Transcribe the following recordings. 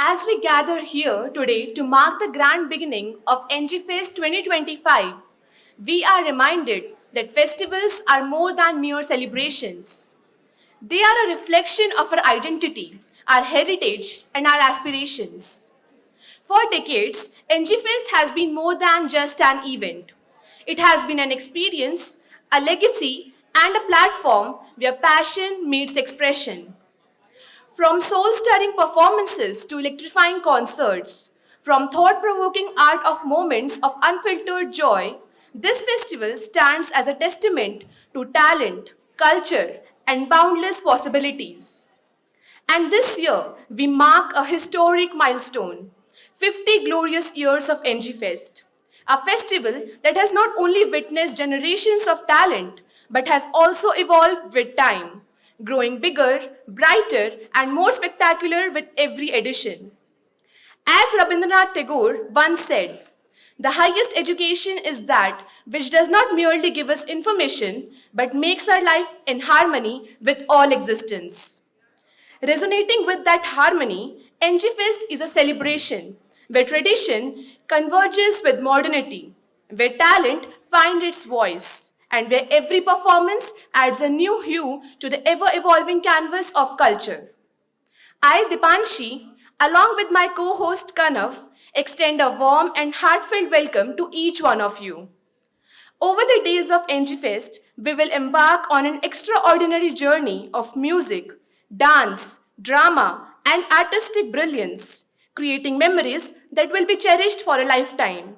As we gather here today to mark the grand beginning of NG Fest 2025, we are reminded that festivals are more than mere celebrations. They are a reflection of our identity, our heritage, and our aspirations. For decades, NG Fest has been more than just an event. It has been an experience, a legacy, and a platform where passion meets expression. From soul stirring performances to electrifying concerts, from thought provoking art of moments of unfiltered joy, this festival stands as a testament to talent, culture, and boundless possibilities. And this year, we mark a historic milestone 50 glorious years of NG Fest, a festival that has not only witnessed generations of talent but has also evolved with time, growing bigger, brighter, and more spectacular with every edition. As Rabindranath Tagore once said, the highest education is that which does not merely give us information but makes our life in harmony with all existence. Resonating with that harmony, NG Fest is a celebration where tradition converges with modernity, where talent finds its voice, and where every performance adds a new hue to the ever evolving canvas of culture. I, Dipanshi, along with my co host Kanav, extend a warm and heartfelt welcome to each one of you. Over the days of NG Fest, we will embark on an extraordinary journey of music, dance, drama, and artistic brilliance, creating memories that will be cherished for a lifetime.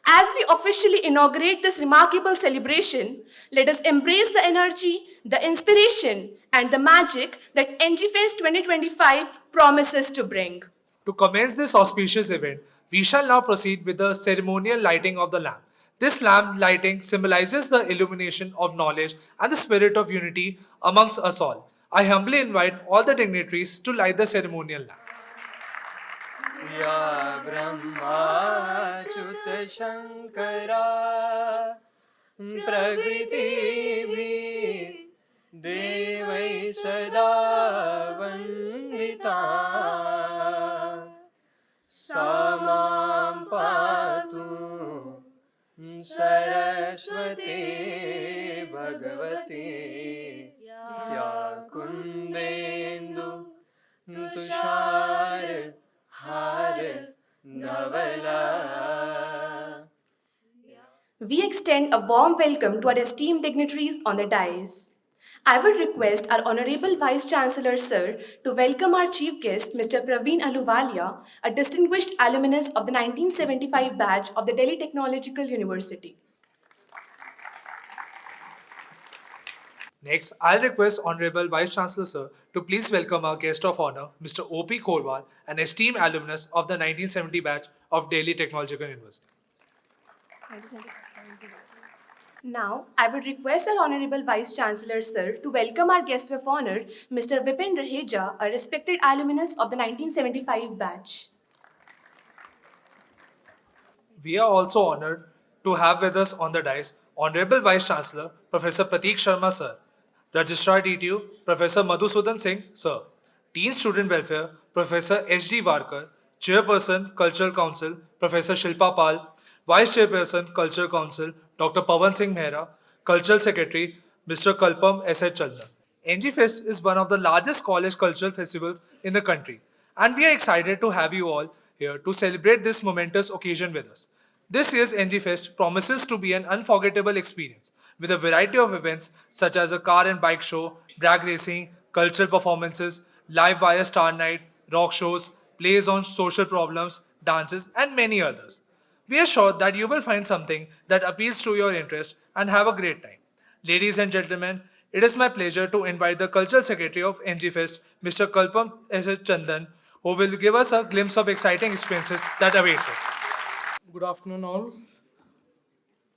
As we officially inaugurate this remarkable celebration, let us embrace the energy, the inspiration, and the magic that NG Fest 2025 promises to bring. To commence this auspicious event, we shall now proceed with the ceremonial lighting of the lamp. This lamp lighting symbolizes the illumination of knowledge and the spirit of unity amongst us all. I humbly invite all the dignitaries to light the ceremonial lamp. या ब्रह्माच्युत शङ्करा प्रकृतिभिः देवै सदा वन्दिता सा मां पातु सरस्वती भगवती या कुन्देन्दु तुषार हार नवला. We extend a warm welcome to our esteemed dignitaries on the dais. I would request our Honorable Vice Chancellor Sir to welcome our Chief Guest, Mr. Praveen Aluwalia, a distinguished alumnus of the 1975 batch of the Delhi Technological University. Next, I'll request Honorable Vice Chancellor Sir to please welcome our guest of honor, Mr. O.P. Korwal, an esteemed alumnus of the 1970 batch of Delhi Technological University. Now, I would request our Honorable Vice Chancellor Sir to welcome our guest of honor, Mr. Vipin Raheja, a respected alumnus of the 1975 batch. We are also honored to have with us on the dais Honorable Vice Chancellor Professor Prateek Sharma Sir, Registrar TTU Professor Madhusudan Singh Sir, Teen Student Welfare Professor S.D. Varkar, Chairperson Cultural Council Professor Shilpa Pal, Vice Chairperson Cultural Council Dr. Pawan Singh Mehra, Cultural Secretary Mr. Kalpam S.H. Chandan. NG Fest is one of the largest college cultural festivals in the country, and we are excited to have you all here to celebrate this momentous occasion with us. This year's NG Fest promises to be an unforgettable experience with a variety of events such as a car and bike show, drag racing, cultural performances, live wire star night, rock shows, plays on social problems, dances, and many others. We are sure that you will find something that appeals to your interest and have a great time. Ladies and gentlemen, it is my pleasure to invite the Cultural Secretary of NG Fest, Mr. Kalpam S.H. Chandan, who will give us a glimpse of exciting experiences that awaits us. Good afternoon, all.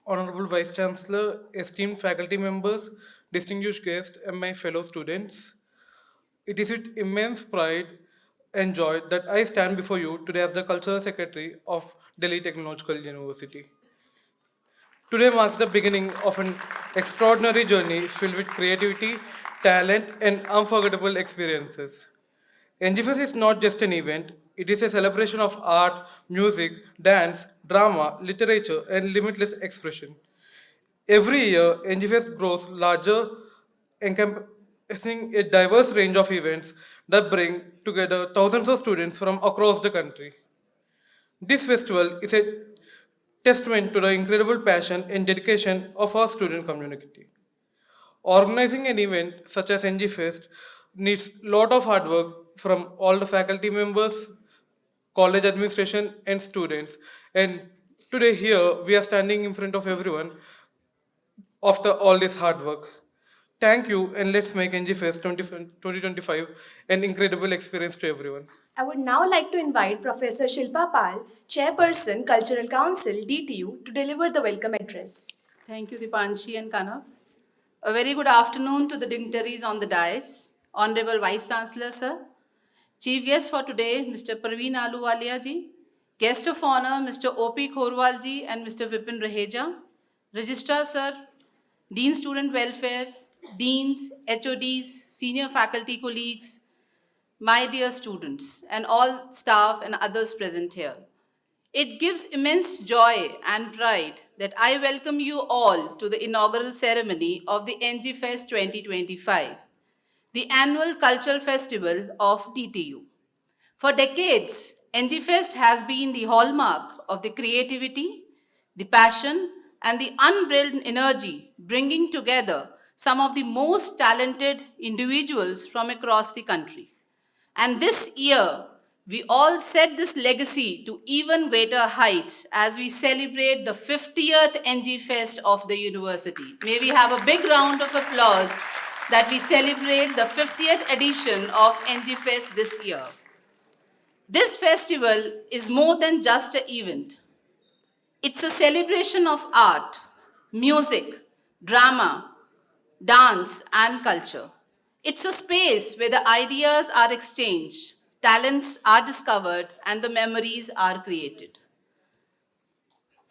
Honorable Vice Chancellor, esteemed faculty members, distinguished guests, and my fellow students. It is with immense pride and joy that I stand before you today as the Cultural Secretary of Delhi Technological University. Today marks the beginning of an extraordinary journey filled with creativity, talent, and unforgettable experiences. NGFest is not just an event, It is a celebration of art, music, dance, drama, literature, and limitless expression. Every year, NGFest grows larger, encompassing a diverse range of events that bring together thousands of students from across the country. This festival is a testament to the incredible passion and dedication of our student community. Organizing an event such as NG Fest needs a lot of hard work from all the faculty members, college administration, and students. And today, here, we are standing in front of everyone after all this hard work. Thank you, and let's make NG Fest 2025 an incredible experience to everyone. I would now like to invite Professor Shilpa Pal, Chairperson, Cultural Council, DTU, to deliver the welcome address. Thank you, Dipanshi and Kanav. A very good afternoon to the dignitaries on the dais, Honorable Vice Chancellor, sir, Chief guest for today, Mr. Parveen Ahluwalia ji, Guest of Honor, Mr. O.P. Khorwal ji and Mr. Vipin Raheja, Registrar, sir, Dean Student Welfare, Deans, HODs, senior faculty colleagues, my dear students, and all staff and others present here. It gives immense joy and pride that I welcome you all to the inaugural ceremony of the NG Fest 2025, the annual cultural festival of DTU. For decades, NG Fest has been the hallmark of the creativity, the passion, and the unbridled energy, bringing together some of the most talented individuals from across the country. And this year, we all set this legacy to even greater heights as we celebrate the 50th NG Fest of the university. May we have a big round of applause that we celebrate the 50th edition of NG Fest this year. This festival is more than just an event. It's a celebration of art, music, drama, dance, and culture. It's a space where the ideas are exchanged, talents are discovered, and the memories are created.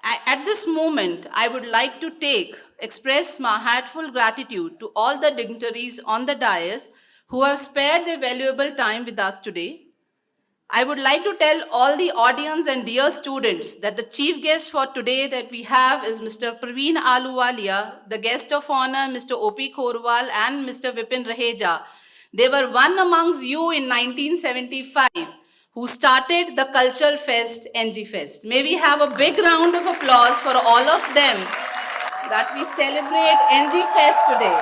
At this moment, I would like to express my heartfelt gratitude to all the dignitaries on the dais who have spared their valuable time with us today. I would like to tell all the audience and dear students that the chief guest for today that we have is Mr. Parveen Ahluwalia, the guest of honor, Mr. O.P. Khorwal, and Mr. Vipin Raheja. They were one amongst you in 1975 who started the Cultural Fest, NG Fest. May we have a big round of applause for all of them that we celebrate NG Fest today.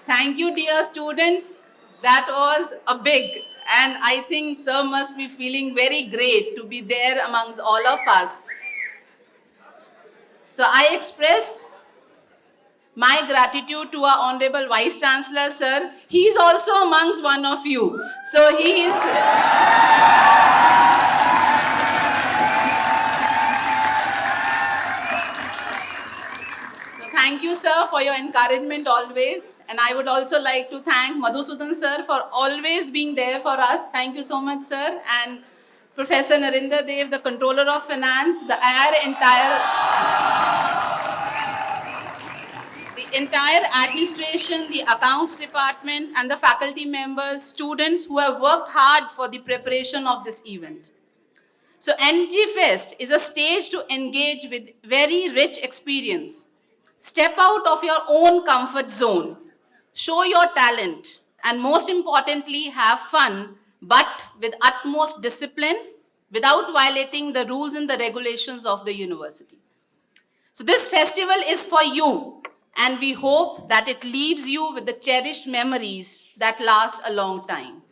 Thank you, dear students. That was a big, and I think sir must be feeling very great to be there amongst all of us. So I express my gratitude to our Honorable Vice Chancellor, sir. He is also amongst one of you. So he is... Thank you, sir, for your encouragement always. And I would also like to thank Madhusudan, sir, for always being there for us. Thank you so much, sir. And Professor Narinder Dev, the Controller of Finance, the entire administration, the accounts department, and the faculty members, students who have worked hard for the preparation of this event. So NG Fest is a stage to engage with very rich experience. Step out of your own comfort zone, show your talent, and most importantly, have fun, but with utmost discipline, without violating the rules and the regulations of the university. So this festival is for you, and we hope that it leaves you with the cherished memories that last a long time.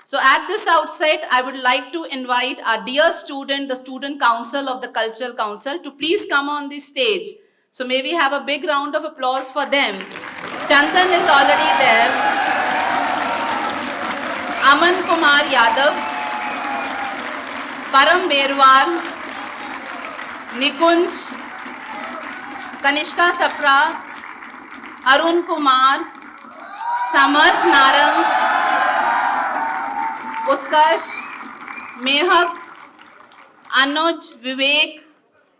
So at this outset, I would like to invite our dear student, the Student Council of the Cultural Council, to please come on the stage. So may we have a big round of applause for them. Chandan is already there. Aman Kumar Yadav, Param Berwal, Nikunj, Kanishka Sapra, Arun Kumar, Samarth Narang, Utkarsh, Mehak, Anuj, Vivek,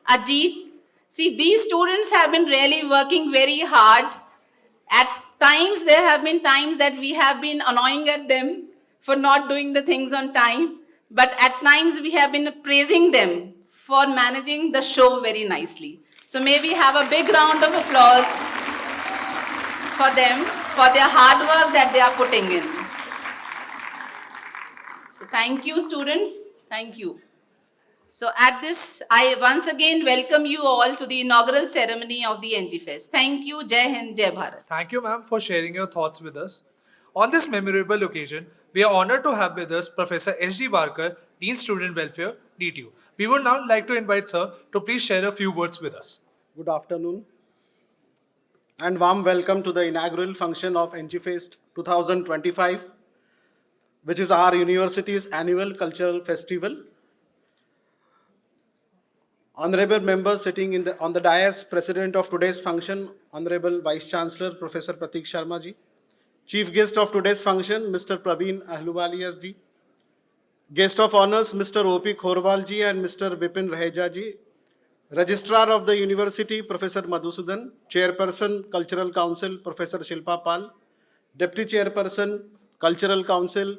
Ajit, See, these students have been really working very hard. At times, there have been times that we have been annoying at them for not doing the things on time. But at times, we have been praising them for managing the show very nicely. So may we have a big round of applause for them, for their hard work that they are putting in. So thank you, students. Thank you. So at this, I once again welcome you all to the inaugural ceremony of the NG Fest. Thank you. Jai Hind, Jai Bharat. Thank you, ma'am, for sharing your thoughts with us. On this memorable occasion, we are honored to have with us Professor S.D. Warkar, Dean Student Welfare, DTU. We would now like to invite sir to please share a few words with us. Good afternoon and warm welcome to the inaugural function of NG Fest 2025, which is our university's annual cultural festival. Honorable members sitting on the dais, President of today's function, Honorable Vice Chancellor Professor Prateek Sharma ji, Chief Guest of today's function, Mr. Praveen Ahluwalia ji, Guest of Honors, Mr. O.P. Khorwal ji and Mr. Vipin Raheja ji, Registrar of the University, Professor Madhusudan, Chairperson, Cultural Council, Professor Shilpa Pal, Deputy Chairperson, Cultural Council,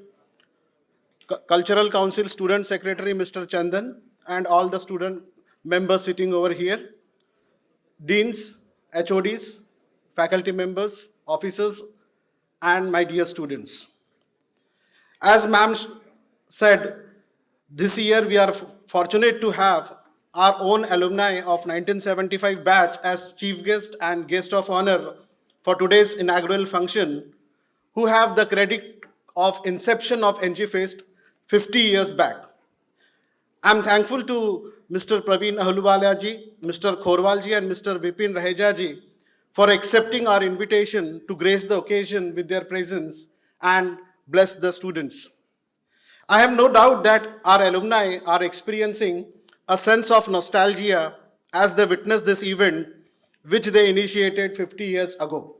Student Secretary, Mr. Chandan, and all the student members sitting over here, Deans, HODs, faculty members, officers, and my dear students. As ma'am said, this year we are fortunate to have our own alumni of 1975 batch as chief guest and guest of honor for today's inaugural function, who have the credit of inception of NG Fest 50 years back. I'm thankful to Mr. Praveen Ahluwalia ji, Mr. Khorwal ji and Mr. Vipin Raheja ji for accepting our invitation to grace the occasion with their presence and bless the students. I have no doubt that our alumni are experiencing a sense of nostalgia as they witness this event, which they initiated 50 years ago.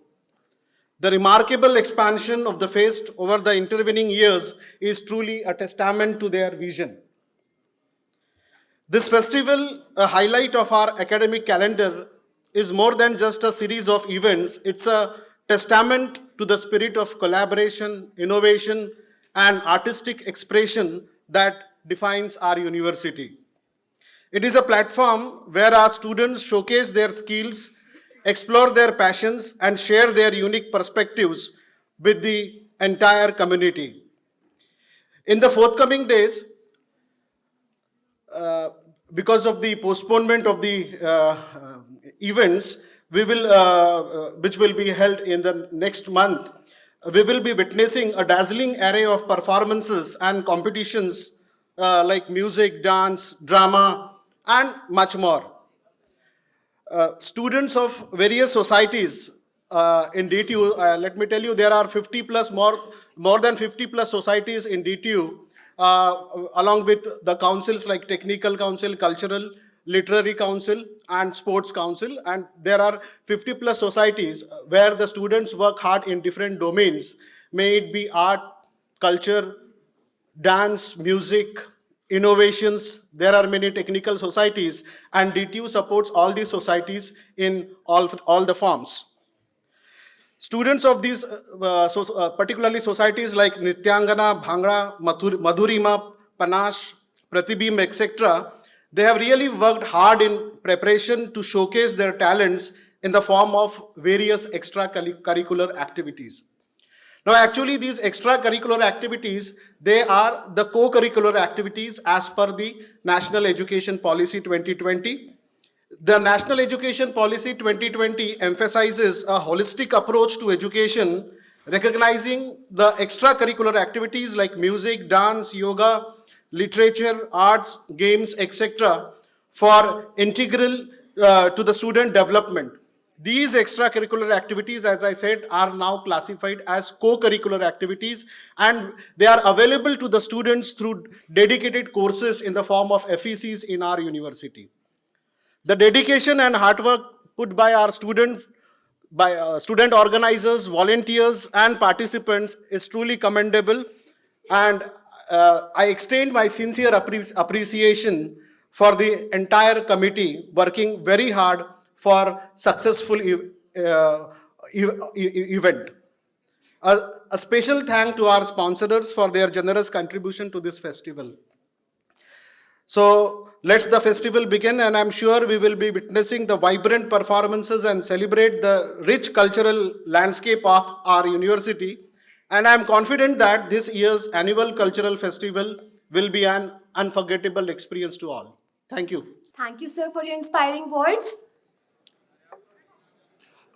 The remarkable expansion of the fest over the intervening years is truly a testament to their vision. This festival, a highlight of our academic calendar, is more than just a series of events. It's a testament to the spirit of collaboration, innovation, and artistic expression that defines our university. It is a platform where our students showcase their skills, explore their passions, and share their unique perspectives with the entire community. In the forthcoming days, because of the postponement of the events, which will be held in the next month, we will be witnessing a dazzling array of performances and competitions like music, dance, drama, and much more. Students of various societies in DTU, let me tell you, there are more than 50 plus societies in DTU, along with the councils like Technical Council, Cultural, Literary Council, and Sports Council. And there are 50 plus societies where the students work hard in different domains, may it be art, culture, dance, music, innovations. There are many technical societies, and DTU supports all these societies in all the forms. Students of these particularly societies like Nityangana, Bhangra, Madhurima, Panache, Pratibim, etc., they have really worked hard in preparation to showcase their talents in the form of various extracurricular activities. Now, actually, these extracurricular activities, they are the co-curricular activities as per the National Education Policy 2020. The National Education Policy 2020 emphasizes a holistic approach to education, recognizing the extracurricular activities like music, dance, yoga, literature, arts, games, etc. for integral to the student development. These extracurricular activities, as I said, are now classified as co-curricular activities, and they are available to the students through dedicated courses in the form of FECs in our university. The dedication and hard work put by our student organizers, volunteers, and participants is truly commendable, and I extend my sincere appreciation for the entire committee working very hard for successful event. A special thank to our sponsors for their generous contribution to this festival. So let's the festival begin, and I'm sure we will be witnessing the vibrant performances and celebrate the rich cultural landscape of our university. And I'm confident that this year's annual cultural festival will be an unforgettable experience to all. Thank you. Thank you, sir, for your inspiring words.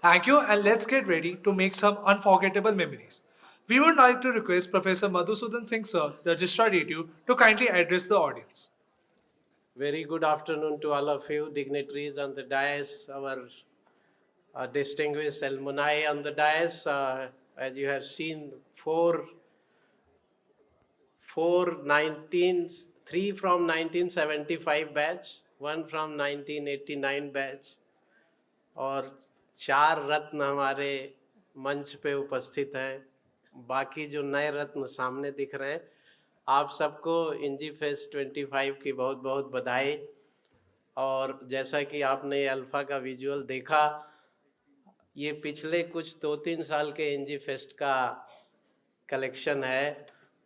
Thank you, and let's get ready to make some unforgettable memories. We would like to request Professor Madhusudan Singh Sir, Registrar DTU, to kindly address the audience. Very good afternoon to all of you, dignitaries on the dais, our distinguished alumni on the dais. As you have seen, three from 1975 batch, one from 1989 batch, और 4 रत्न हमारे मंच पे उपस्थित हैं. बाकी जो नए रत्न सामने दिख रहे हैं, आप सबको इंजी फेस्ट 25 की बहुत बहुत बधाई. और जैसा कि आपने अल्फ़ा का विजुअल देखा, ये पिछले कुछ 2-3 साल के इंजी फेस्ट का कलेक्शन है.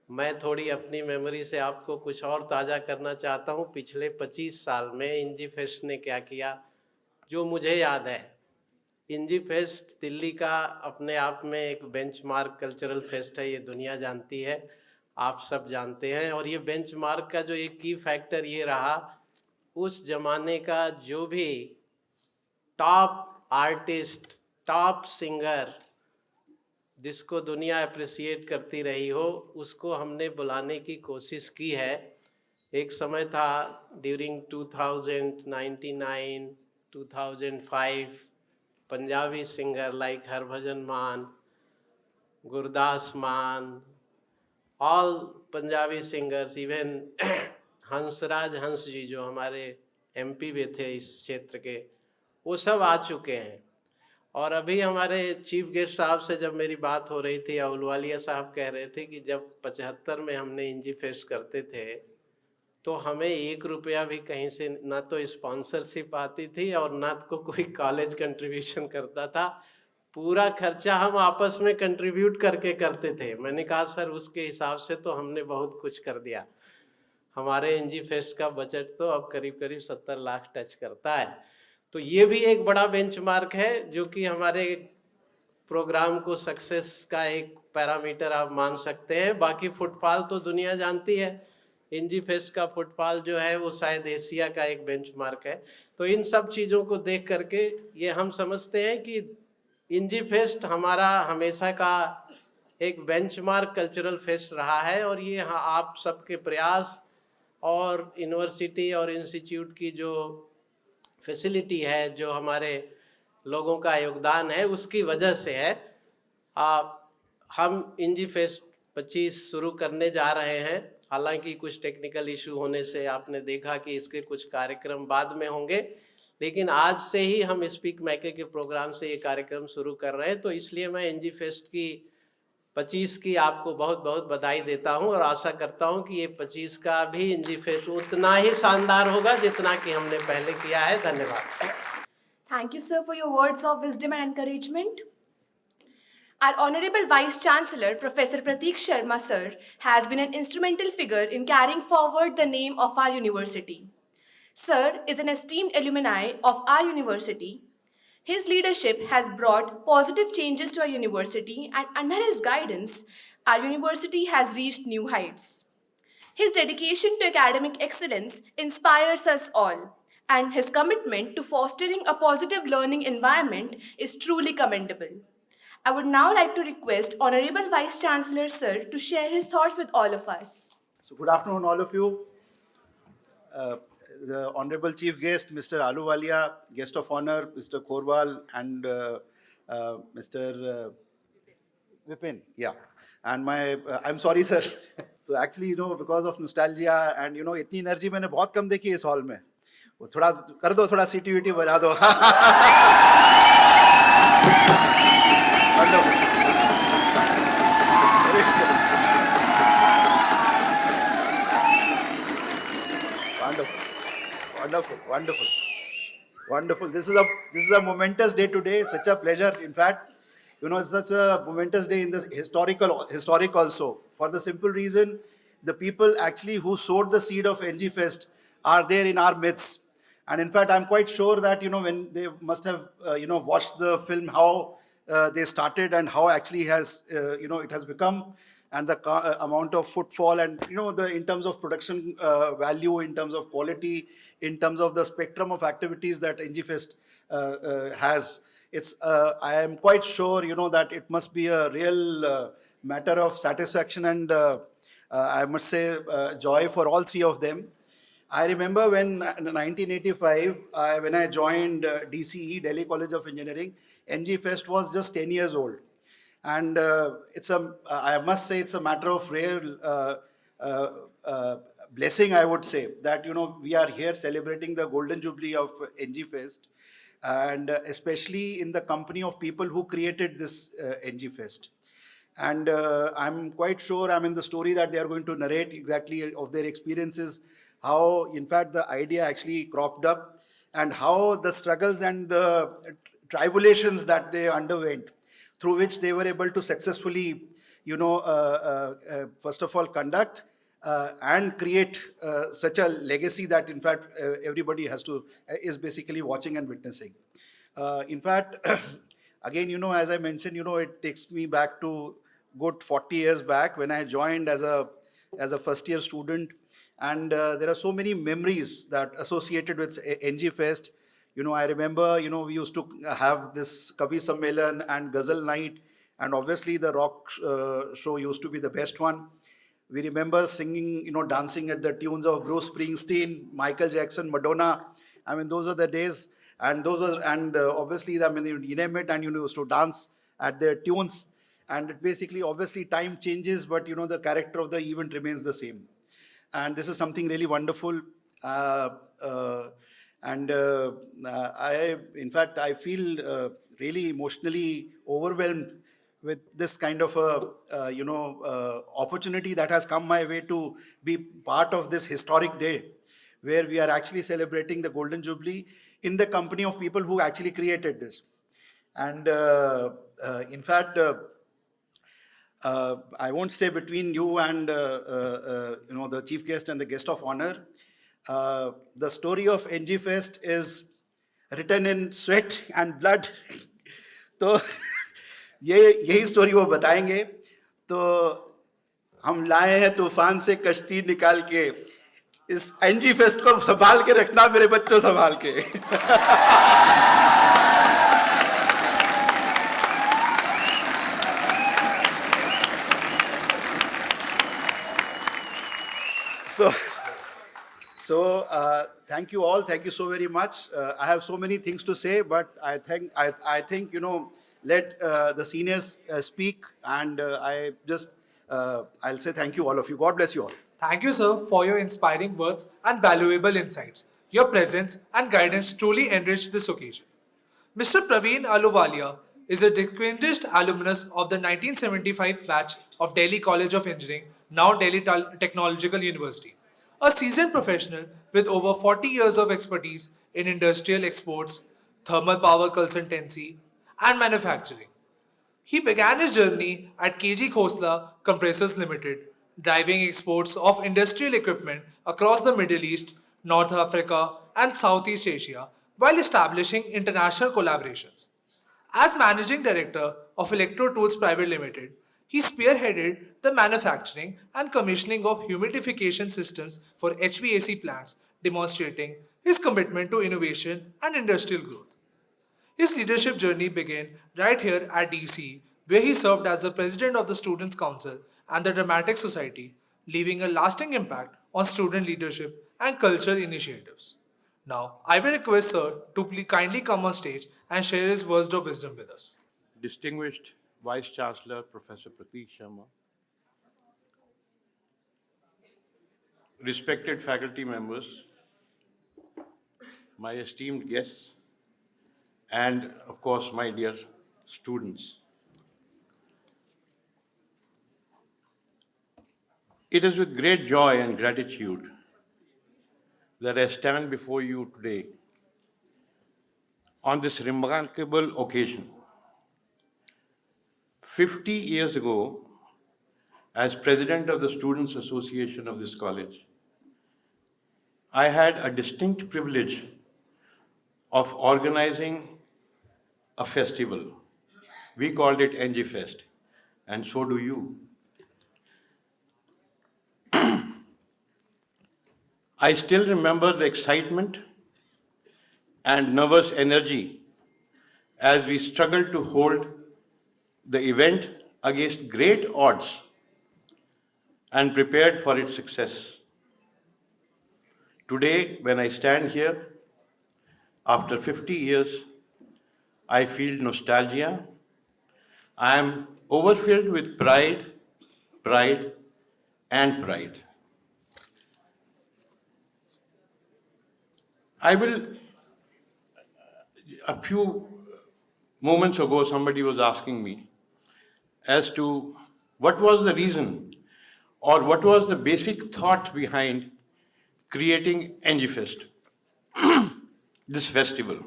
मैं थोड़ी अपनी मेमोरी से आपको कुछ और ताज़ा करना चाहता हूँ. पिछले 25 साल में इंजी फेस्ट ने क्या किया, जो मुझे याद है. इंजी फेस्ट दिल्ली का अपने आप में एक बेंचमार्क कल्चरल फेस्ट है, ये दुनिया जानती है, आप सब जानते हैं. और ये बेंचमार्क का जो एक की फैक्टर ये रहा, उस ज़माने का जो भी टॉप आर्टिस्ट, टॉप सिंगर जिसको दुनिया अप्रिसिएट करती रही हो, उसको हमने बुलाने की कोशिश की है. एक समय था during 2000, 2005, Punjabi singer like Harbhajan मान, गुरदास मान, all Punjabi singers, even Hansraj Hans जी जो हमारे एमपी में थे इस क्षेत्र के, वो सब आ चुके हैं. और अभी हमारे चीफ गेस्ट साहब से जब मेरी बात हो रही थी, अहलूवालिया साहब कह रहे थे कि जब 75 में हमने इंजी फेस्ट करते थे तो हमें 1 रुपया भी कहीं से ना तो स्पॉन्सरशिप आती थी और ना तो कोई कॉलेज कंट्रीब्यूशन करता था. पूरा खर्चा हम आपस में कंट्रीब्यूट करके करते थे. मैंने कहा सर उसके हिसाब से तो हमने बहुत कुछ कर दिया. हमारे इंजी फेस्ट का बजट तो अब करीब करीब 70 लाख टच करता है. तो ये भी एक बड़ा बेंचमार्क है जो कि हमारे प्रोग्राम को सक्सेस का एक पैरामीटर आप मान सकते हैं. बाकी फुटफॉल तो दुनिया जानती है, इंजी फेस्ट का फुटफॉल जो है वो शायद एशिया का एक बेंचमार्क है. तो इन सब चीज़ों को देख करके ये हम समझते हैं कि इंजी फेस्ट हमारा हमेशा का एक बेंचमार्क कल्चरल फेस्ट रहा है. और ये आप सबके प्रयास और यूनिवर्सिटी और इंस्टीट्यूट की जो फैसिलिटी है, जो हमारे लोगों का योगदान है, उसकी वजह से है. हम इंजी फेस्ट 25 शुरू करने जा रहे हैं. हालांकि कुछ टेक्निकल इशू होने से आपने देखा कि इसके कुछ कार्यक्रम बाद में होंगे, लेकिन आज से ही हम स्पीक मैके के प्रोग्राम से ये कार्यक्रम शुरू कर रहे हैं. तो इसलिए मैं इंजी फेस्ट की 25 की आपको बहुत बहुत बधाई देता हूं और आशा करता हूं कि ये 25 का भी इंजी फेस्ट उतना ही शानदार होगा जितना कि हमने पहले किया है. धन्यवाद. Thank you, sir, for your words of wisdom and encouragement. Our Honorable Vice Chancellor, Professor Prateek Sharma, sir, has been an instrumental figure in carrying forward the name of our university. Sir is an esteemed alumni of our university. His leadership has brought positive changes to our university, and under his guidance, our university has reached new heights. His dedication to academic excellence inspires us all, and his commitment to fostering a positive learning environment is truly commendable. I would now like to request Honorable Vice Chancellor, sir, to share his thoughts with all of us. So good afternoon, all of you. The Honorable Chief Guest, Mr. Ahluwalia, Guest of Honor, Mr. Korwal, and Mr. Vipin. Yeah. And I'm sorry, sir. So actually, because of nostalgia and, इतनी energy मैंने बहुत कम देखी इस hall में. वो थोड़ा कर दो, थोड़ा सीटी बजा दो. Wonderful, wonderful, wonderful. This is a momentous day today. Such a pleasure. In fact, it's such a momentous day in this historic also. For the simple reason, the people actually who sowed the seed of NG Fest are there in our midst. And in fact, I'm quite sure that when they must have watched the film, how they started and how actually has it has become, and the amount of footfall, and the in terms of production value, in terms of quality, in terms of the spectrum of activities that NG Fest has. It's I am quite sure that it must be a real matter of satisfaction and I must say joy for all three of them. I remember when in 1985, when I joined DCE, Delhi College of Engineering, NG Fest was just 10 years old. And I must say, it's a matter of rare blessing, I would say, that, we are here celebrating the Golden Jubilee of NG Fest, and especially in the company of people who created this NG Fest. And I'm quite sure, the story that they are going to narrate exactly of their experiences, how, in fact, the idea actually cropped up, and how the struggles and the tribulations that they underwent, through which they were able to successfully, first of all, conduct and create such a legacy that, in fact, everybody is basically watching and witnessing. In fact, again, as I mentioned, it takes me back to good 40 years back when I joined as a first year student. And there are so many memories that associated with NG Fest. I remember, we used to have this Kavi Sammelan and Ghazal night, and obviously the rock show used to be the best one. We remember singing, dancing at the tunes of Bruce Springsteen, Michael Jackson, Madonna. Those are the days, and obviously, you name it, and you used to dance at their tunes. And it basically, obviously, time changes, but the character of the event remains the same. And this is something really wonderful. In fact, I feel really emotionally overwhelmed with this kind of opportunity that has come my way to be part of this historic day, where we are actually celebrating the Golden Jubilee in the company of people who actually created this. And in fact, I won't stay between you and the chief guest and the guest of honor. The story of NG Fest is written in sweat and blood. तो यही story वो बताएंगे. तो हम लाए हैं तूफान से कश्ती निकाल के, इस NG Fest को संभाल के रखना मेरे बच्चों, संभाल के. So thank you all. Thank you so very much. I have so many things to say, but I think let the seniors speak, and I'll say thank you all of you. God bless you all. Thank you, sir, for your inspiring words and valuable insights. Your presence and guidance truly enriched this occasion. Mr. Praveen Ahluwalia is a distinguished alumnus of the 1975 batch of Delhi College of Engineering, now Delhi Technological University. A seasoned professional with over 40 years of expertise in industrial exports, thermal power consultancy, and manufacturing. He began his journey at KG Khosla Compressors Limited, driving exports of industrial equipment across the Middle East, North Africa, and Southeast Asia, while establishing international collaborations. As managing director of Electro Tools Private Limited, he spearheaded the manufacturing and commissioning of humidification systems for HVAC plants, demonstrating his commitment to innovation and industrial growth. His leadership journey began right here at DC, where he served as the president of the Students' Council and the Dramatic Society, leaving a lasting impact on student leadership and cultural initiatives. Now, I will request Sir to kindly come on stage and share his words of wisdom with us. Distinguished Vice Chancellor, Professor Prateek Sharma, respected faculty members, my esteemed guests, and of course, my dear students. It is with great joy and gratitude that I stand before you today on this remarkable occasion. 50 years ago, as president of the Students' Association of this college, I had a distinct privilege of organizing a festival. We called it NG Fest, and so do you. I still remember the excitement and nervous energy as we struggled to hold the event against great odds and prepared for its success. Today, when I stand here, after 50 years, I feel nostalgia. I am overfilled with pride, and pride. A few moments ago, somebody was asking me as to what was the reason or what was the basic thought behind creating NG Fest, this festival.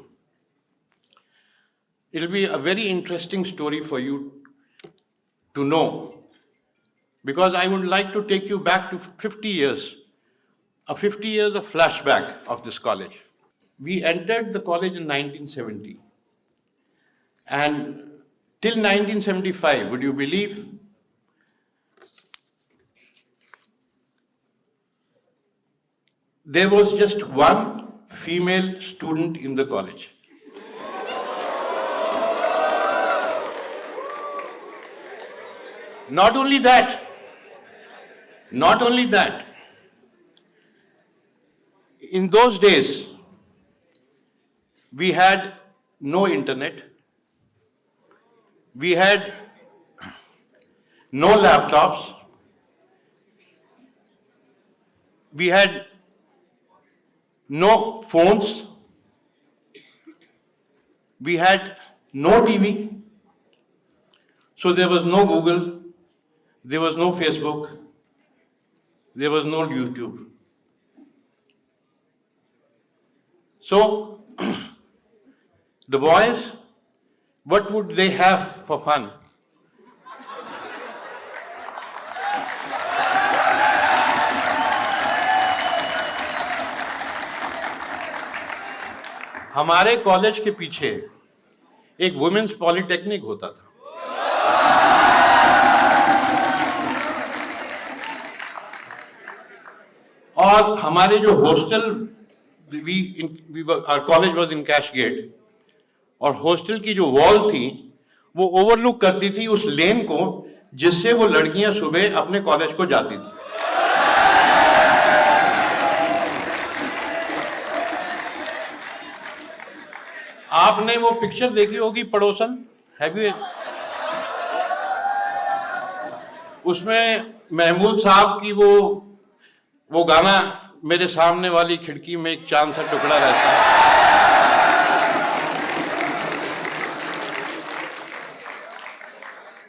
It'll be a very interesting story for you to know, because I would like to take you back to 50 years, a 50 years of flashback of this college. We entered the college in 1970, and till 1975, would you believe, there was just one female student in the college. Not only that, in those days, we had no internet, we had no laptops, we had no phones, we had no TV, so there was no Google, there was no Facebook, there was no YouTube. So, the boys, what would they have for fun? हमारे college के पीछे एक women's polytechnic होता था। और हमारे जो hostel, our college was in Cash Gate, और हॉस्टल की जो वॉल थी वो ओवरलुक करती थी उस लेन को जिससे वो लड़कियां सुबह अपने कॉलेज को जाती थी। आपने वो पिक्चर देखी होगी पड़ोसन, हैव यू? उसमें महमूद साहब की वो गाना, मेरे सामने वाली खिड़की में एक चांद सा टुकड़ा रहता है।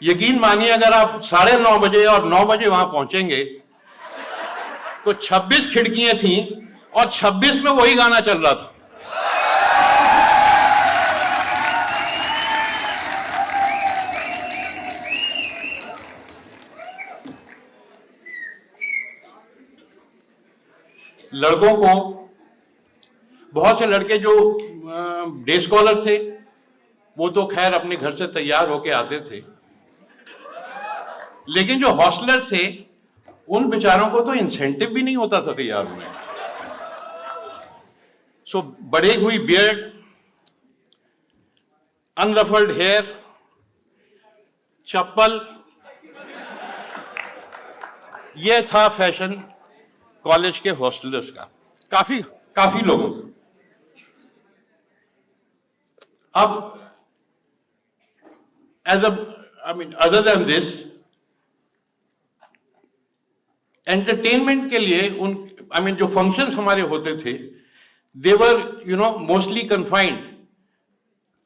यकीन मानिए, अगर आप 9:30 बजे और 9 बजे वहां पहुंचेंगे तो 26 खिड़कियां थीं और 26 में वही गाना चल रहा था। लड़कों को, बहुत से लड़के जो डे स्कॉलर थे वो तो खैर अपने घर से तैयार होके आते थे, लेकिन जो हॉस्टलर थे उन बेचारों को तो इंसेंटिव भी नहीं होता था तैयार होने। सो बढ़ी हुई बियर्ड, अनरफल्ड हेयर, चप्पल, ये था फैशन कॉलेज के हॉस्टलर्स का, काफी लोगों का। अब अदर देन दिस, एंटरटेनमेंट के लिए जो फंक्शंस हमारे होते थे, they were mostly confined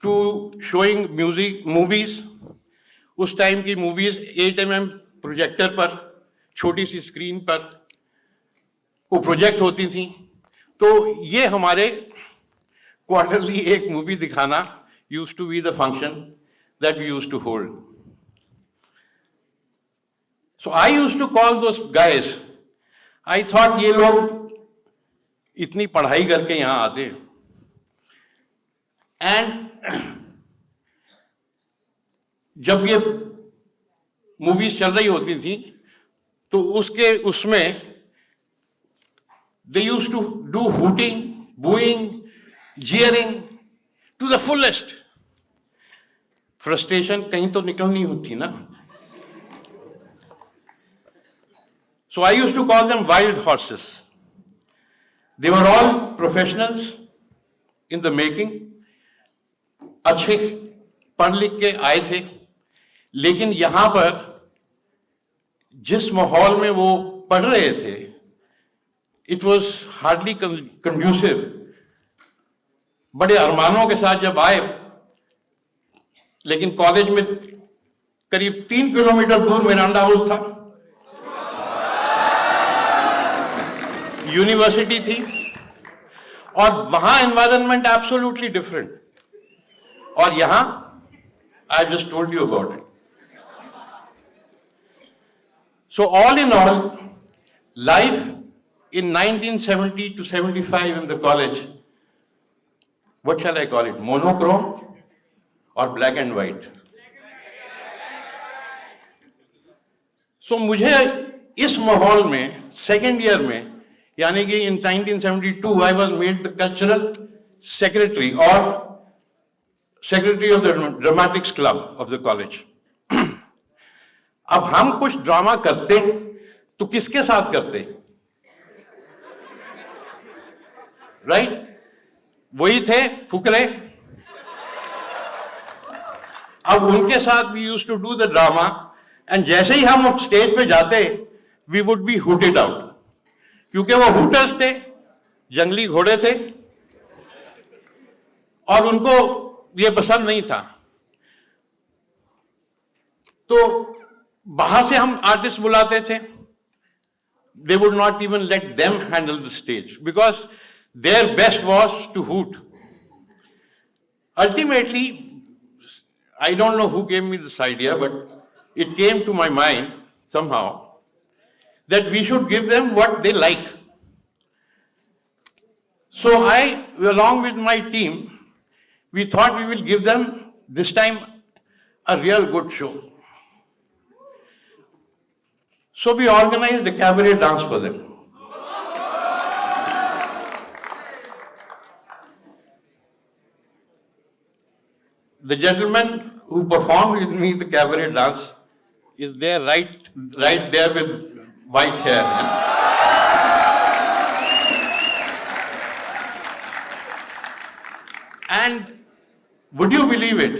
to showing music, movies. उस टाइम की मूवीज 8mm प्रोजेक्टर पर, छोटी सी स्क्रीन पर वो प्रोजेक्ट होती थी। तो ये हमारे क्वार्टरली एक मूवी दिखाना used to be the function that we used to hold. So I used to call those guys. I thought ये लोग इतनी पढ़ाई करके यहाँ आते, and जब ये मूवीज चल रही होती थी तो उसमें they used to do hooting, booing, jeering to the fullest. Frustration कहीं तो निकलनी होती ना. So I used to call them wild horses. They were all professionals in the making. अच्छे पढ़ लिख के आए थे, लेकिन यहाँ पर जिस माहौल में वो पढ़ रहे थे, it was hardly conducive. बड़े अरमानों के साथ जब आए, लेकिन कॉलेज में करीब 3 किलोमीटर दूर मिरांडा हाउस था, यूनिवर्सिटी थी, और वहां एनवायरनमेंट एब्सोल्युटली डिफरेंट. और यहां I just told you about it. So all in all, life in 1970 to 75 in the college, what shall I call it, monochrome or black and white? So मुझे इस माहौल में second year में, यानी कि in 1972 I was made the cultural secretary or secretary of the dramatics club of the college. अब हम कुछ ड्रामा करते तो किसके साथ करते? राइट? वही थे फुकरे. अब उनके साथ we used to do the drama, and जैसे ही हम स्टेज पे जाते we would be hooted out, क्योंकि वो हुटर्स थे, जंगली घोड़े थे, और उनको ये पसंद नहीं था. तो बाहर से हम आर्टिस्ट बुलाते थे. They would not even let them handle the stage because their best was to hoot. Ultimately, I don't know who gave me this idea, but it came to my mind somehow that we should give them what they like. So I, along with my team, we thought we will give them this time a real good show. So we organized a cabaret dance for them. The gentleman who performed with me the cabaret dance is there, right there with white hair. And would you believe it?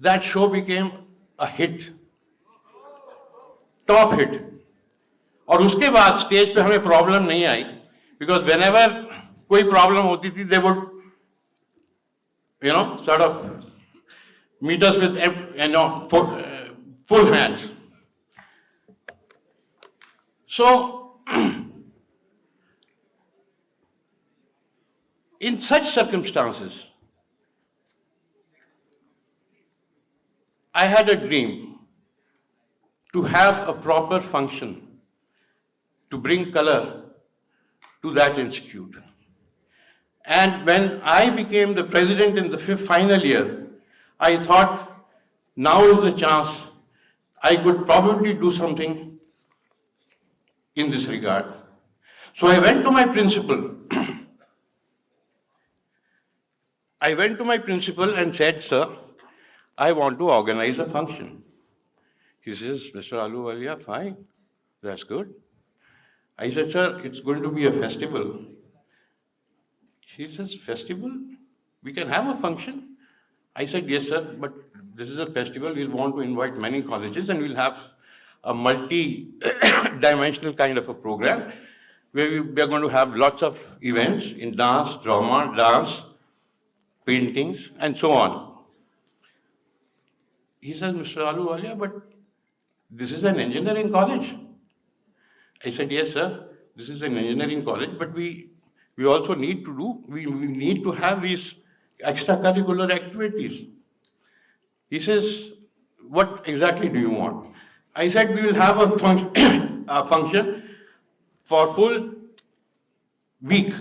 That show became a hit. Top hit. और उसके बाद stage पे हमें problem नहीं आई, because whenever कोई problem होती थी they would sort of meet us with full hands. So in such circumstances I had a dream to have a proper function to bring color to that institute. And when I became the president in the final year, I thought now is the chance I could probably do something in this regard. So I went to my principal. I went to my principal and said, "Sir, I want to organize a function." He says, "Mr. Ahluwalia, fine, that's good." I said, "Sir, it's going to be a festival." He says, "Festival? We can have a function." I said, "Yes, sir, but this is a festival. We'll want to invite many colleges and we'll have a multi-dimensional kind of a program where we are going to have lots of events in dance, drama, paintings, and so on." He says, "Mr. Ahluwalia, but this is an engineering college." I said, "Yes, sir, this is an engineering college, but we we also need to do, we need to have these extracurricular activities. He says, what exactly do you want? I said, we will have a, a function for full week.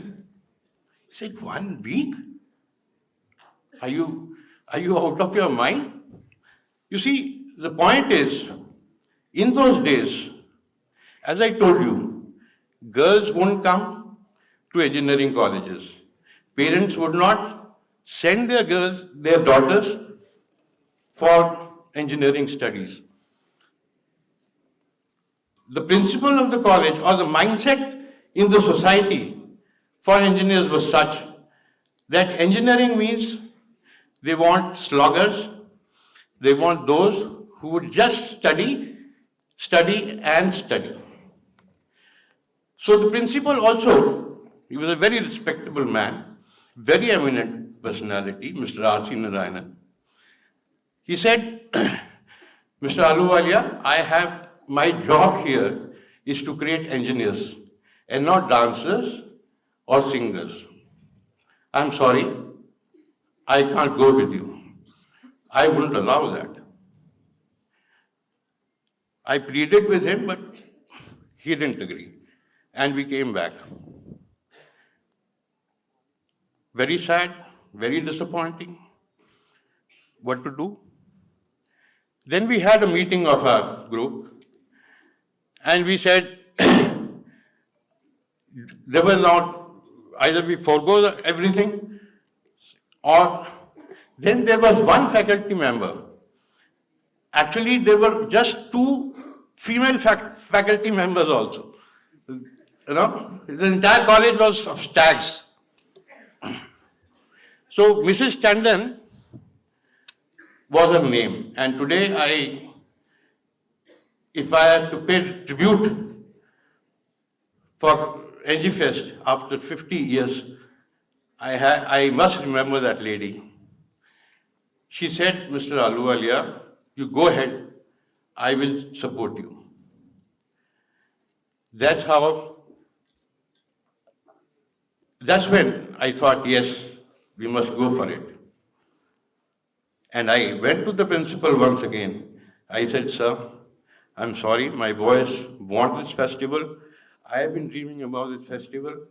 He said, 1 week? Are you out of your mind? You see, the point is, in those days, as I told you, girls wouldn't come to engineering colleges. Parents would not send their girls, their daughters, for engineering studies. The principle of the college or the mindset in the society for engineers was such that engineering means they want sloggers, they want those who would just study, and study. So the principal also, he was a very respectable man, very eminent personality, Mr. R.C. Narayanan. He said, Mr. Ahluwalia, my job here is to create engineers and not dancers or singers. I'm sorry, I can't go with you. I wouldn't allow that. I pleaded with him, but he didn't agree. And we came back. Very sad, very disappointing. What to do? Then we had a meeting of our group, and we said, there were not, either we forego everything, or then there was one faculty member. Actually, there were just 2 female faculty members also. The entire college was of stags. So Mrs. Tandon was her name, and today if I had to pay tribute for ENGIFest after 50 years, I must remember that lady. She said, Mr. Ahluwalia, you go ahead, I will support you. That's when I thought, yes, we must go for it. And I went to the principal once again. I said, sir, I'm sorry, my boys want this festival. I have been dreaming about this festival,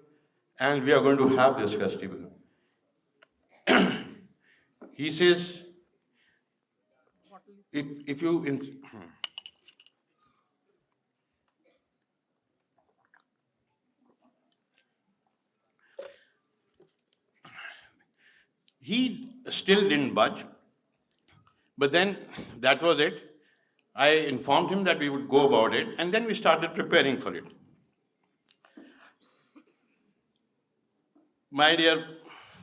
and we are going to have this festival. He says, if you... He still didn't budge, but then that was it. I informed him that we would go about it, and then we started preparing for it. My dear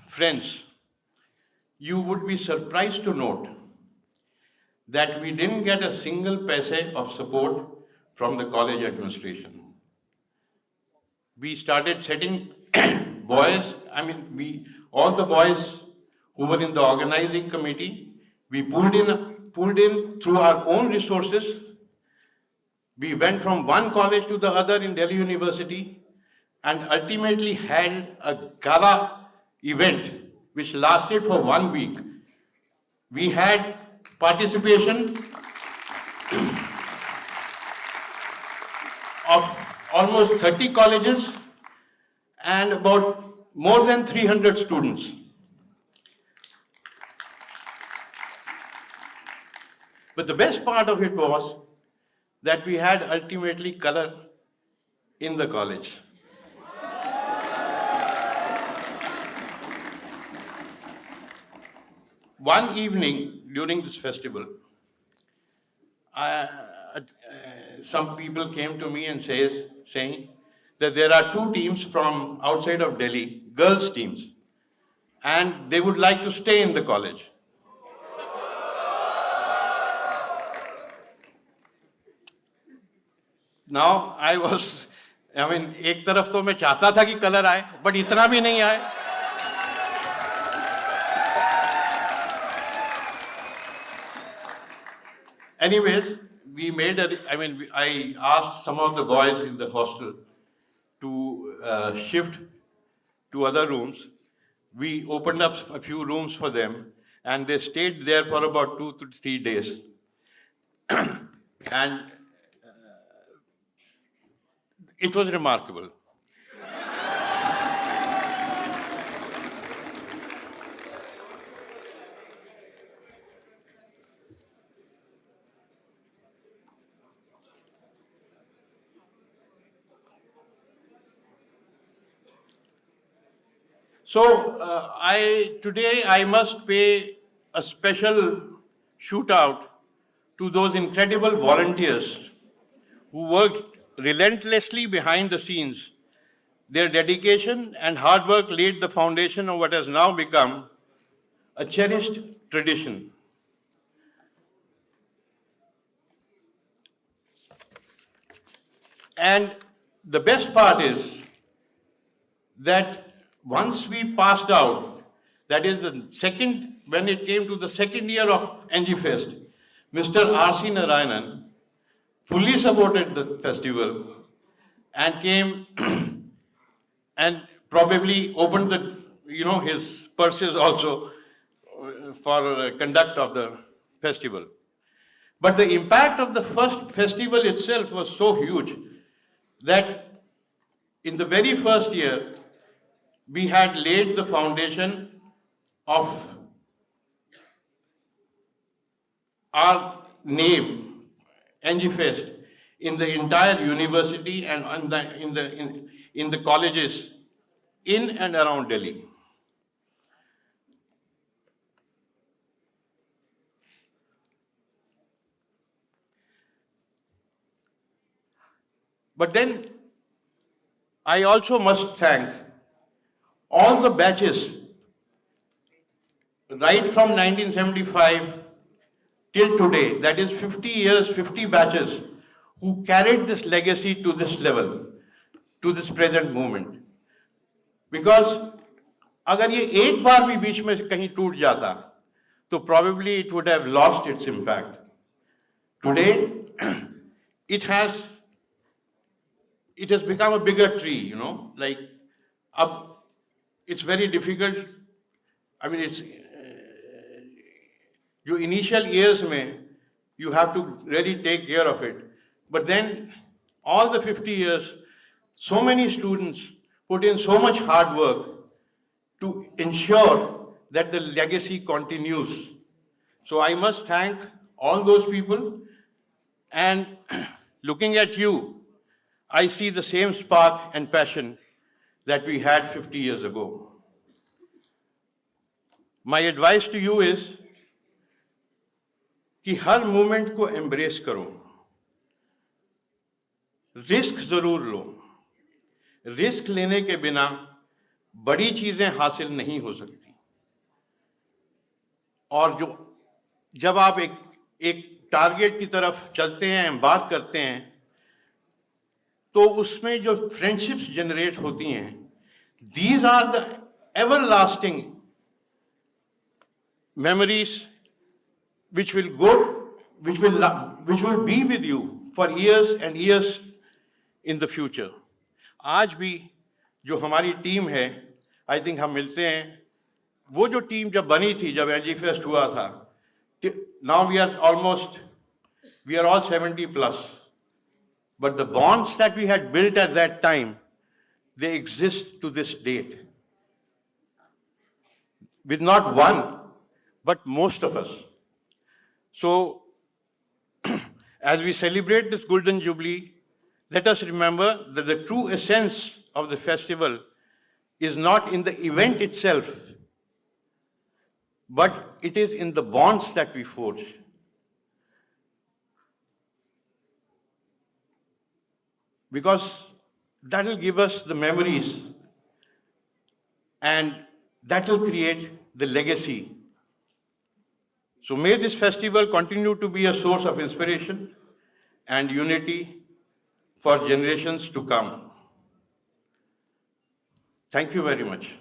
friends, you would be surprised to note that we didn't get a single paise of support from the college administration. We started setting boys, all the boys who were in the organizing committee, we pulled in through our own resources. We went from one college to the other in Delhi University and ultimately held a gala event which lasted for 1 week. We had participation of almost 30 colleges and about more than 300 students. But the best part of it was that we had ultimately color in the college. One evening during this festival, some people came to me and saying that there are 2 teams from outside of Delhi, girls' teams, and they would like to stay in the college. Now एक तरफ तो मैं चाहता था कि colour आए, but इतना भी नहीं आए. Anyways, I asked some of the boys in the hostel to shift to other rooms. We opened up a few rooms for them, and they stayed there for about 2 to 3 days. And it was remarkable. So today I must pay a special shout out to those incredible volunteers who worked relentlessly behind the scenes. Their dedication and hard work laid the foundation of what has now become a cherished tradition. And the best part is that once we passed out, that is when it came to the second year of NG Fest, Mr. R.C. Narayanan fully supported the festival and came and probably opened his purses also for conduct of the festival. But the impact of the first festival itself was so huge that in the very first year, we had laid the foundation of our name, NG Fest, in the entire university and in the colleges in and around Delhi. But then I also must thank all the batches right from 1975 till today, that is 50 years, 50 batches, who carried this legacy to this level, to this present moment. Because अगर ये एक बार भी बीच में कहीं टूट जाता, तो probably it would have lost its impact. Today, it has become a bigger tree, like it's very difficult. I mean, your initial years you have to really take care of it. But then all the 50 years, so many students put in so much hard work to ensure that the legacy continues. So I must thank all those people, and looking at you, I see the same spark and passion that we had 50 years ago. My advice to you is कि हर moment को embrace करो, risk जरूर लो. Risk लेने के बिना बड़ी चीजें हासिल नहीं हो सकती. और जब आप एक टारगेट की तरफ चलते हैं, एम्बार्क करते हैं, तो उसमें जो फ्रेंडशिप्स जनरेट होती हैं, these are the everlasting memories which will be with you for years and years in the future. आज भी जो हमारी टीम है, I think हम मिलते हैं, वो जो टीम जब बनी थी, जब NG Fest हुआ था, now we are all 70 plus. But the bonds that we had built at that time, they exist to this date. With not one, but most of us. So, as we celebrate this Golden Jubilee, let us remember that the true essence of the festival is not in the event itself, but it is in the bonds that we forge. Because that will give us the memories, and that will create the legacy. So may this festival continue to be a source of inspiration and unity for generations to come. Thank you very much.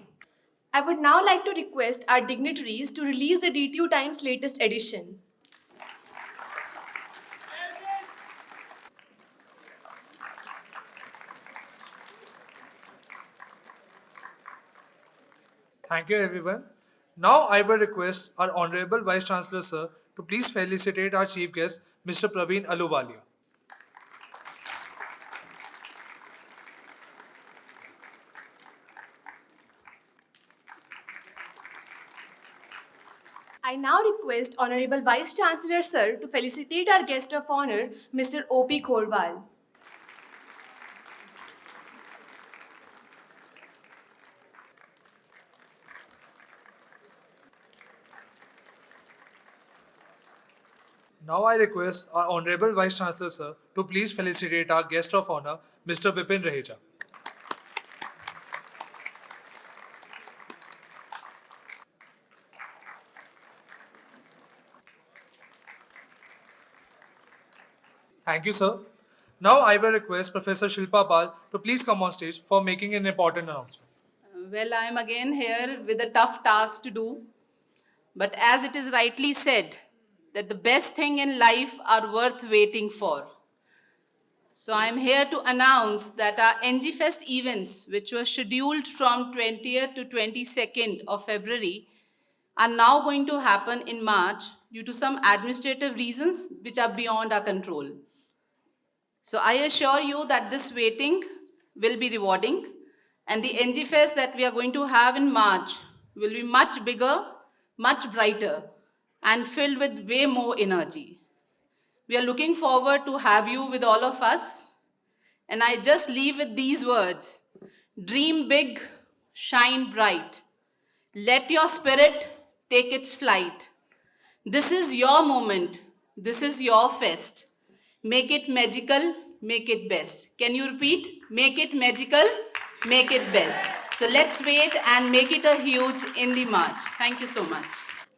I would now like to request our dignitaries to release the DTU Times latest edition. Thank you, everyone. Now I will request our Honorable Vice Chancellor, sir, to please felicitate our chief guest, Mr. Praveen Ahluwalia. I now request Honorable Vice Chancellor, sir, to felicitate our guest of honor, Mr. O.P. Khorwal. Now I request our Honorable Vice Chancellor, sir, to please felicitate our guest of honor, Mr. Vipin Raheja. Thank you, sir. Now I will request Professor Shilpa Pal to please come on stage for making an important announcement. Well, I am again here with a tough task to do. But as it is rightly said, that the best thing in life are worth waiting for. So I am here to announce that our NG Fest events, which were scheduled from 20th to 22nd of February, are now going to happen in March due to some administrative reasons which are beyond our control. So I assure you that this waiting will be rewarding, and the NG Fest that we are going to have in March will be much bigger, much brighter, and filled with way more energy. We are looking forward to have you with all of us, and I just leave with these words: dream big, shine bright. Let your spirit take its flight. This is your moment. This is your fest. Make it magical, make it best. Can you repeat? Make it magical, make it best. So let's wait and make it a huge in the March. Thank you so much.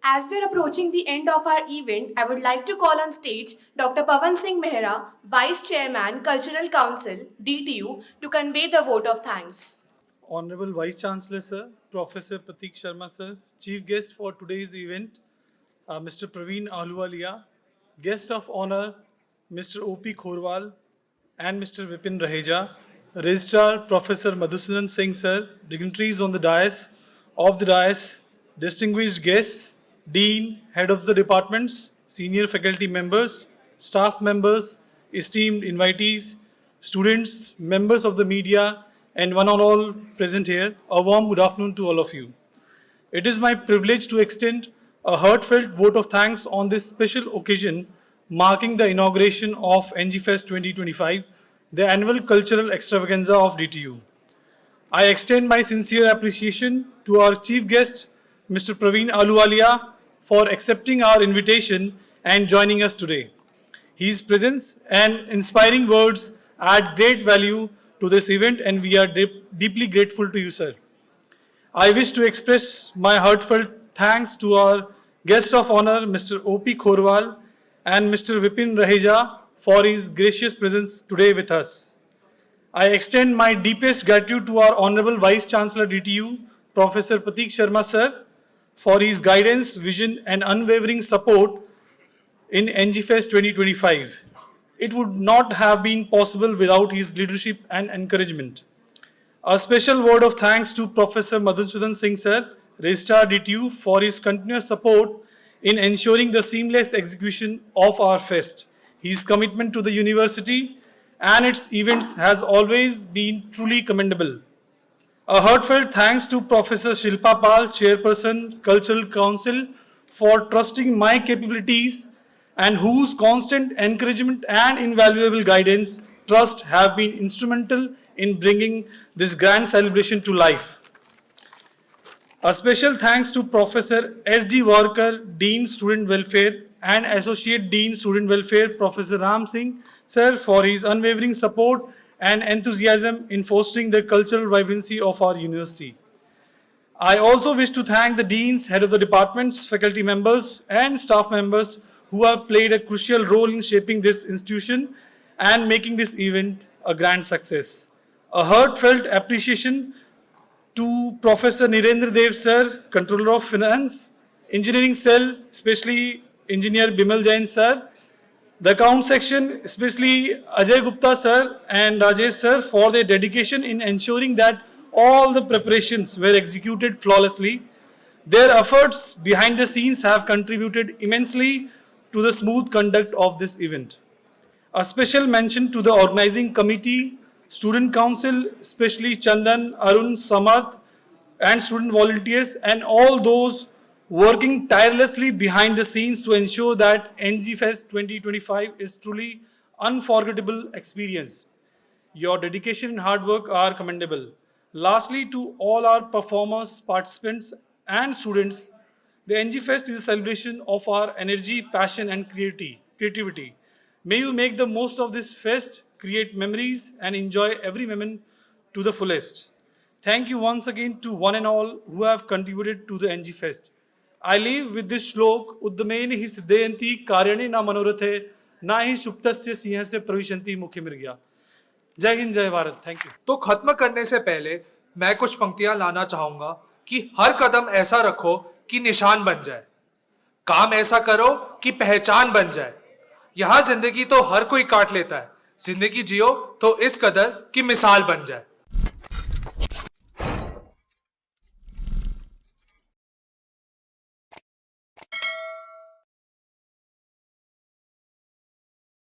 As we are approaching the end of our event, I would like to call on stage Dr. Pavan Singh Mehra, Vice Chairman, Cultural Council, DTU, to convey the vote of thanks. Honorable Vice Chancellor, sir, Professor Prateek Sharma, sir, Chief Guest for today's event, Mr. Praveen Ahluwalia, Guest of Honor, Mr. O.P. Khorwal, and Mr. Vipin Raheja, Registrar Professor Madhusudan Singh, sir, dignitaries on the dais, distinguished guests, Dean, Head of the Departments, Senior Faculty Members, Staff Members, esteemed invitees, students, members of the media, and one and all present here, a warm good afternoon to all of you. It is my privilege to extend a heartfelt vote of thanks on this special occasion marking the inauguration of NG Fest 2025, the annual cultural extravaganza of DTU. I extend my sincere appreciation to our chief guest, Mr. Praveen Ahluwalia, for accepting our invitation and joining us today. His presence and inspiring words add great value to this event, and we are deeply grateful to you, sir. I wish to express my heartfelt thanks to our guest of honor, Mr. O.P. Khorwal, and Mr. Vipin Raheja for his gracious presence today with us. I extend my deepest gratitude to our Honorable Vice Chancellor DTU, Professor Prateek Sharma, sir, for his guidance, vision, and unwavering support in NG Fest 2025. It would not have been possible without his leadership and encouragement. A special word of thanks to Professor Madhusudan Singh, sir, Registrar DTU, for his continuous support in ensuring the seamless execution of our fest. His commitment to the university and its events has always been truly commendable. A heartfelt thanks to Professor Shilpa Pal, Chairperson, Cultural Council, for trusting my capabilities and whose constant encouragement and invaluable guidance, trust have been instrumental in bringing this grand celebration to life. A special thanks to Professor S.G. Warkar, Dean Student Welfare, and Associate Dean Student Welfare, Professor Ram Singh, sir, for his unwavering support and enthusiasm in fostering the cultural vibrancy of our university. I also wish to thank the deans, head of the departments, faculty members, and staff members who have played a crucial role in shaping this institution and making this event a grand success. A heartfelt appreciation to Professor Nirendra Dev, sir, Controller of Finance, Engineering Cell, especially Engineer Bimal Jain, sir, the account section, especially Ajay Gupta, sir, and Rajesh, sir, for their dedication in ensuring that all the preparations were executed flawlessly. Their efforts behind the scenes have contributed immensely to the smooth conduct of this event. A special mention to the organizing committee, student council, especially Chandan, Arun, Samarth, and student volunteers, and all those working tirelessly behind the scenes to ensure that NG Fest 2025 is truly unforgettable experience. Your dedication and hard work are commendable. Lastly, to all our performers, participants, and students, the NG Fest is a celebration of our energy, passion, and creativity. May you make the most of this fest, create memories, and enjoy every moment to the fullest. Thank you once again to one and all who have contributed to the NG Fest. I leave with this shlok, Uddameni hi siddhayanti karyani na manorathe, na hi shuptasya sinhasya pravishanti mukhe mirgya. जय हिंद जय Bharat thank you तो खत्म करने से पहले मैं कुछ पंक्तियां लाना चाहूंगा कि हर कदम ऐसा रखो कि निशान बन जाए, काम ऐसा करो कि पहचान बन जाए। यहां जिंदगी तो हर कोई काट लेता है, जिंदगी जियो तो इस कदर कि मिसाल बन जाए।